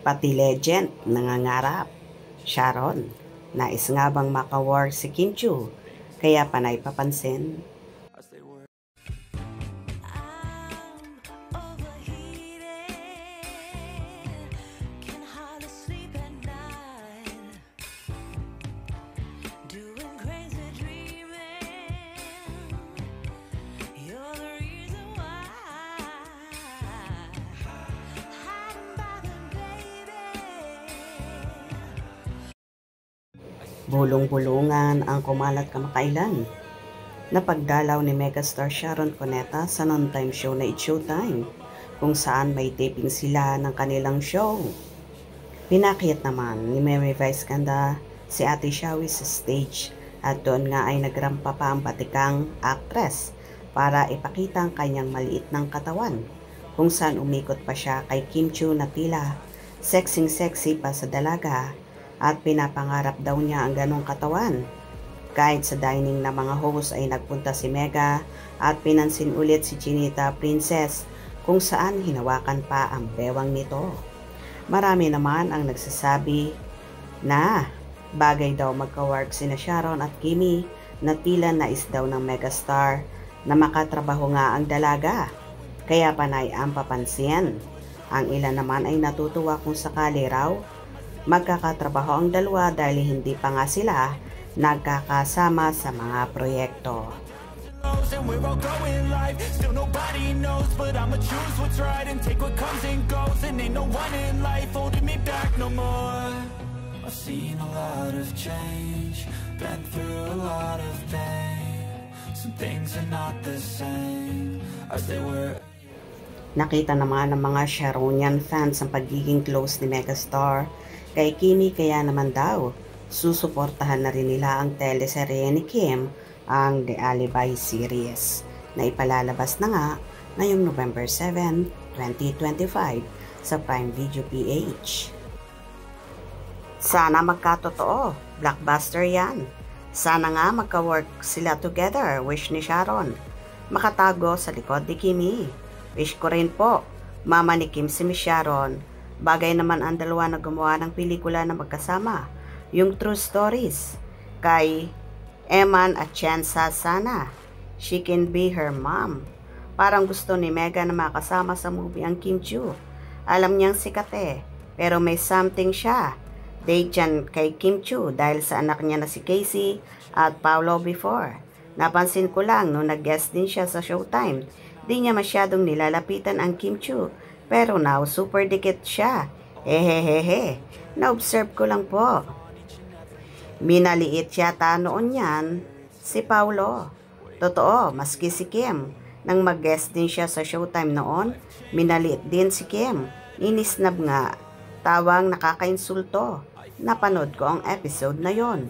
Pati legend nangangarap. Sharon, nais nga bang maka-work si Kim Chiu? Kaya panay papansin. Bulong-bulungan ang kumalat kamakailan na pagdalaw ni megastar Sharon Cuneta sa non-time show na It's Showtime, kung saan may taping sila ng kanilang show. Pinakit naman ni Meme Vice Ganda si Ate Shawi sa stage at doon nga ay nagrampa pa ang batikang actress para ipakita ang kanyang maliit ng katawan, kung saan umikot pa siya kay Kim Chiu na tila sexy pa sa dalaga at pinapangarap daw niya ang ganong katawan. Kahit sa dining na mga host ay nagpunta si Mega at pinansin ulit si Chinita Princess, kung saan hinawakan pa ang bewang nito. Marami naman ang nagsasabi na bagay daw magka-work sina Sharon at Kimi na tila nais daw ng megastar na makatrabaho nga ang dalaga. Kaya panay ang papansin. Ang ilan naman ay natutuwa kung sakali raw magkakatrabaho ang dalawa dahil hindi pa nga sila nagkakasama sa mga proyekto. Nakita naman ng mga Sharonian fans ang pagiging close ni megastar kay Kimi, kaya naman daw susuportahan na rin nila ang teleserye ni Kim, ang The Alibi series, na ipalalabas na nga ngayong November 7, 2025 sa Prime Video PH. Sana magkatotoo, blockbuster yan. Sana nga magka-work sila together, wish ni Sharon. Makatago sa likod ni Kimi. Wish ko rin po, mama ni Kim si Miss Sharon. Bagay naman ang dalawa na gumawa ng pelikula na magkasama, yung True Stories, kay Eman Atienza. Sana she can be her mom. Parang gusto ni Mega na makasama sa movie ang Kim Chiu. Alam niyang sikat pero may something siya. Date dyan kay Kim Chiu dahil sa anak niya na si Casey at Paolo before. Napansin ko lang nung nag-guest din siya sa Showtime, di niya masyadong nilalapitan ang Kim Chiu. Pero now, super dikit siya. Hehehehe. Na-observe ko lang po. Minaliit yata noon yan si Paolo. Totoo, maski si Kim. Nang mag-guest din siya sa Showtime noon, minaliit din si Kim. Inisnab nga. Tawang nakakainsulto. Napanood ko ang episode na yon.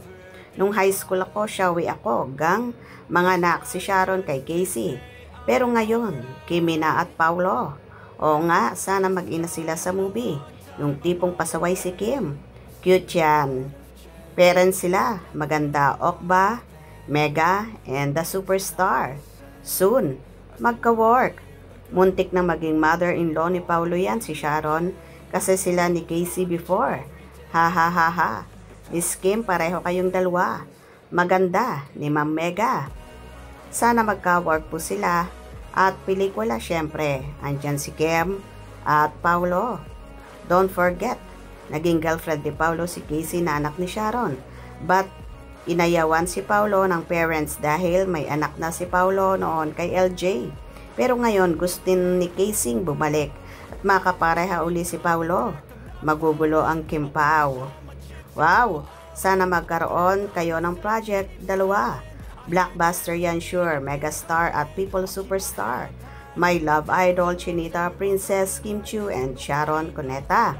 Nung high school ako, Shawi ako, gang mga anak si Sharon kay Casey. Pero ngayon, Kimi na at Paolo. Oo nga, sana mag-ina sila sa movie. Yung tipong pasaway si Kim. Cute yan. Parents sila. Maganda. Okba, Mega, and the Superstar. Soon, magka-work. Muntik na maging mother-in-law ni Paolo yan si Sharon. Kasi sila ni Casey before. Ha ha ha ha. Miss Kim, pareho kayong dalawa. Maganda ni Ma'am Mega. Sana magka-work po sila. At pelikula, syempre, andyan si Kim at Paolo. Don't forget, naging girlfriend ni Paolo si Casey na anak ni Sharon. But inayawan si Paolo ng parents dahil may anak na si Paolo noon kay LJ. Pero ngayon gusto ni Casey bumalik at makapareha uli si Paolo. Magugulo ang Kim Pao. Wow, sana magkaroon kayo ng project dalawa. Blockbuster yan sure, megastar at people superstar. My love idol, Chinita Princess Kim Chiu and Sharon Cuneta.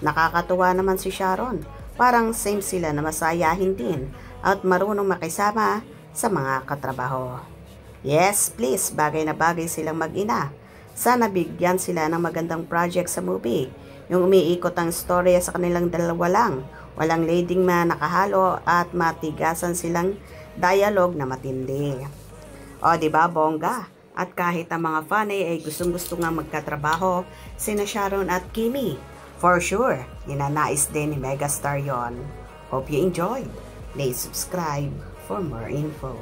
Nakakatuwa naman si Sharon. Parang same sila na masayahin din at marunong makisama sa mga katrabaho. Yes, please, bagay na bagay silang mag-ina. Sana bigyan sila ng magandang project sa movie. Yung umiikot ang storya sa kanilang dalawa lang. Walang leading man nakahalo at matigasan silang dialogue na matindi. O diba, bongga? At kahit ang mga fanay ay gustong-gusto nga magkatrabaho sina Sharon at Kimi. For sure, ninanais din ni megastar yon. Hope you enjoyed. Please subscribe for more info.